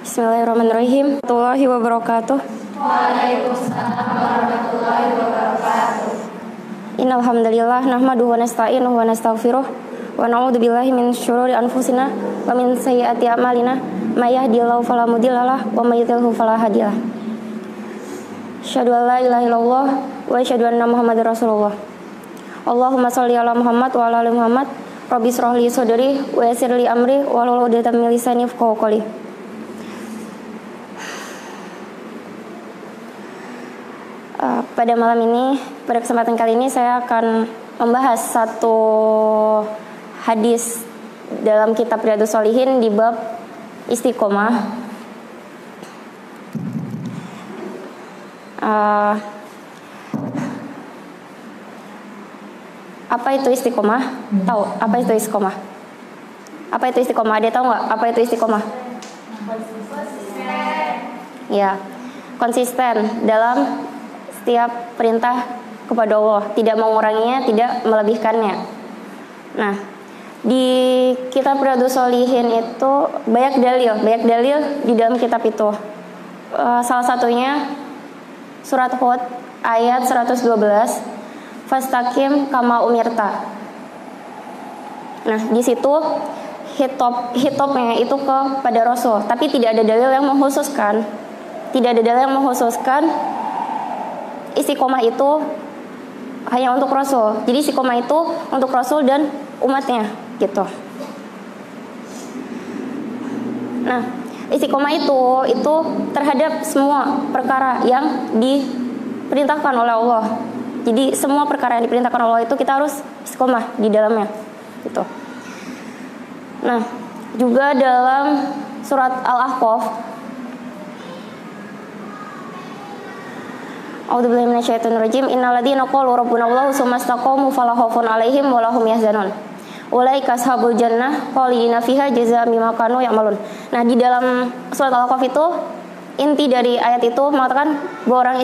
Bismillahirrahmanirrahim. Warahmatullahi wabarakatuh. Waalaikumsalam warahmatullahi wabarakatuh. Innal hamdalillah nahmaduhu wa nasta'inuhu wa nastaghfiruh wa na'udzu billahi min syururi anfusina wa min sayyiati a'malina may yahdihillahu fala mudhillalah wa may yudhlilhu fala hadiyalah. Asyhadu an la ilaha illallah wa asyhadu anna Muhammadar Rasulullah. Allahumma shalli ala Muhammad wa ala ali Muhammad. Rabbi shrah li sadri wa yassir li amri wahlul 'uqdatam min lisani yafqahu qawli. Pada malam ini, pada kesempatan kali ini saya akan membahas satu hadis dalam kitab Riyadhus Shalihin di bab istiqomah. Apa itu istiqomah? Tahu apa itu istiqomah? Apa itu istiqomah? Ada tahu nggak apa itu istiqomah? Ya, konsisten dalam setiap perintah kepada Allah, tidak menguranginya, tidak melebihkannya. Nah, di kitab Riyadhus Shalihin itu banyak dalil di dalam kitab itu. Salah satunya surat Hud ayat 112, fastaqim kama umirta. Nah, di situ hitopnya itu kepada Rasul, tapi tidak ada dalil yang mengkhususkan. Istiqomah itu hanya untuk Rasul. Jadi istiqomah itu untuk Rasul dan umatnya gitu. Nah, istiqomah itu terhadap semua perkara yang diperintahkan oleh Allah. Jadi semua perkara yang diperintahkan oleh Allah itu kita harus istiqomah di dalamnya gitu. Nah, juga dalam surat Al-Ahqaf, A'udzubillahi minasyaitonir rajim. Innalladzina qalu rabbuna Allahu tsumma istaqamu fala khaufun 'alaihim wa lahum yahzanun. Ulaika ashabul jannah khalidina fiha jazaa'an bima kanu ya'malun. Nah, di dalam surat Al-Ahqaf itu inti dari ayat itu mengatakan bahwa orang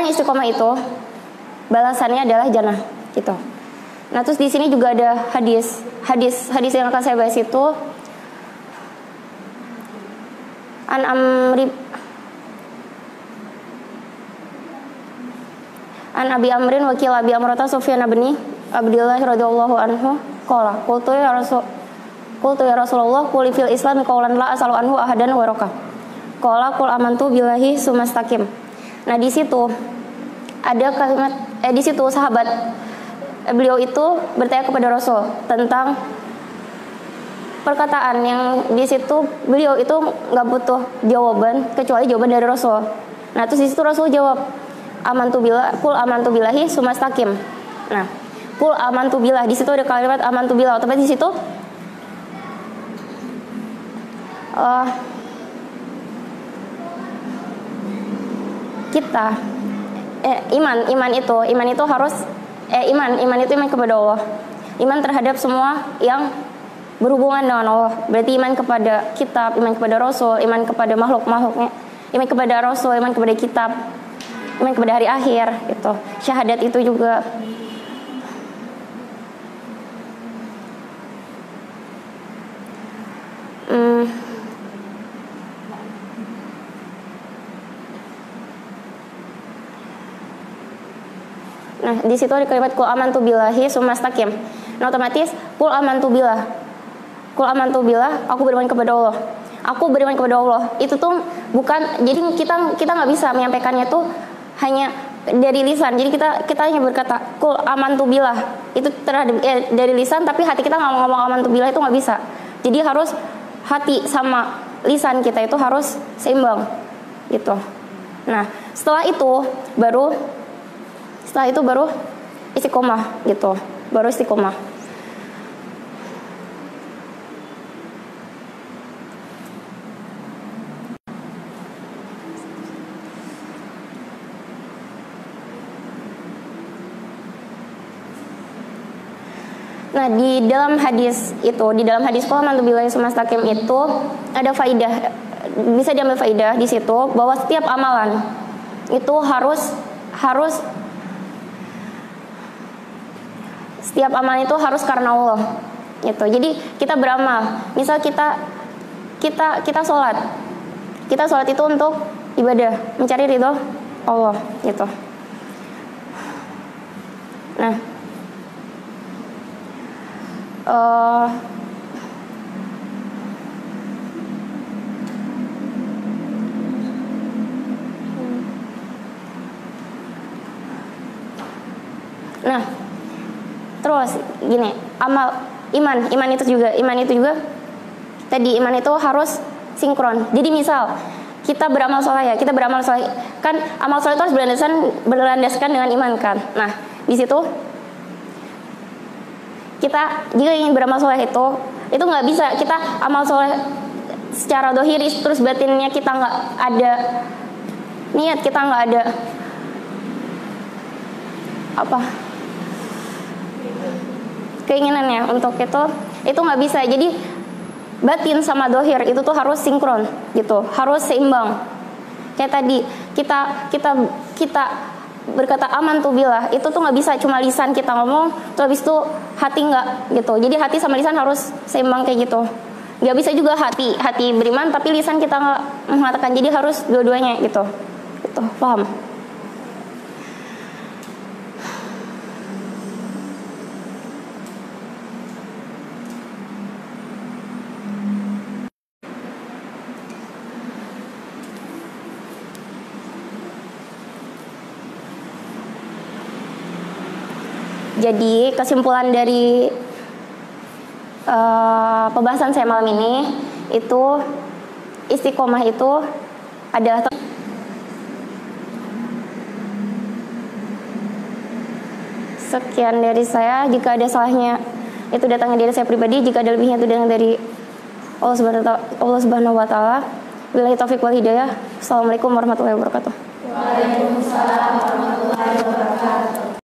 istiqomah itu balasannya adalah jannah gitu. Nah, terus di sini juga ada hadis yang akan saya bahas itu An Abi Amrin wakil Abi Amrata Sufyan bin Abdullah radhiyallahu anhu qala qultu ya Rasulullah qul fil Islam qaulan la asalu anhu ahadan wa raka qala qul amantu billahi sumastaqim. Nah, di situ ada kalimat di situ sahabat beliau itu bertanya kepada Rasul tentang perkataan yang di situ beliau itu nggak butuh jawaban kecuali jawaban dari Rasul. Nah, terus di situ Rasul jawab qul amantu billahi sumastaqim. Nah, qul amantu billah, di situ ada kalimat amantu billah. Otomatis di situ kita iman itu harus iman itu iman kepada Allah. Iman terhadap semua yang berhubungan dengan Allah. Berarti iman kepada kitab, iman kepada Rasul, iman kepada makhluk-makhluknya, iman kepada Rasul, iman kepada kitab, iman kepada hari akhir gitu. Syahadat itu juga. Nah, di situ ada kalimat qul amantu billahi sumastaqim. Nah, otomatis qul amantu billah, aku beriman kepada Allah. Aku beriman kepada Allah. Itu tuh bukan, jadi kita nggak bisa menyampaikannya tuh hanya dari lisan. Jadi kita hanya berkata qul amantu billah itu terhadap dari lisan, tapi hati kita nggak ngomong amantu billah itu nggak bisa. Jadi harus hati sama lisan kita itu harus seimbang gitu. Nah, setelah itu baru istiqomah gitu. Baru istiqomah. Nah, di dalam hadis qul amantu billahi sumastaqim itu ada faidah, bisa diambil faidah di situ bahwa setiap amalan itu harus setiap amalan itu harus karena Allah. gitu. Jadi kita beramal. Misal kita sholat. Kita sholat itu untuk ibadah, mencari ridho Allah gitu. Nah, terus gini, iman itu juga tadi iman itu harus sinkron. Jadi misal kita beramal soleh kan, amal soleh itu harus berlandaskan dengan iman kan. Nah, di situ kita jika ingin beramal soleh itu nggak bisa kita amal soleh secara dohiri terus batinnya kita nggak ada niat, kita nggak ada keinginannya untuk itu nggak bisa. Jadi batin sama dohir itu tuh harus sinkron gitu, harus seimbang. Kayak tadi kita berkata aman tuh billah, itu tuh nggak bisa cuma lisan kita ngomong terus habis itu hati nggak gitu. Jadi hati sama lisan harus seimbang kayak gitu. Nggak bisa juga hati beriman tapi lisan kita nggak mengatakan. Jadi harus dua-duanya gitu, paham? Jadi kesimpulan dari pembahasan saya malam ini itu istiqomah itu adalah sekian dari saya. Jika ada salahnya itu datangnya dari saya pribadi, jika ada lebihnya itu datang dari Allah Subhanahu wa taala. Billahi taufiq wal hidayah. Assalamualaikum warahmatullahi wabarakatuh. Waalaikumsalam.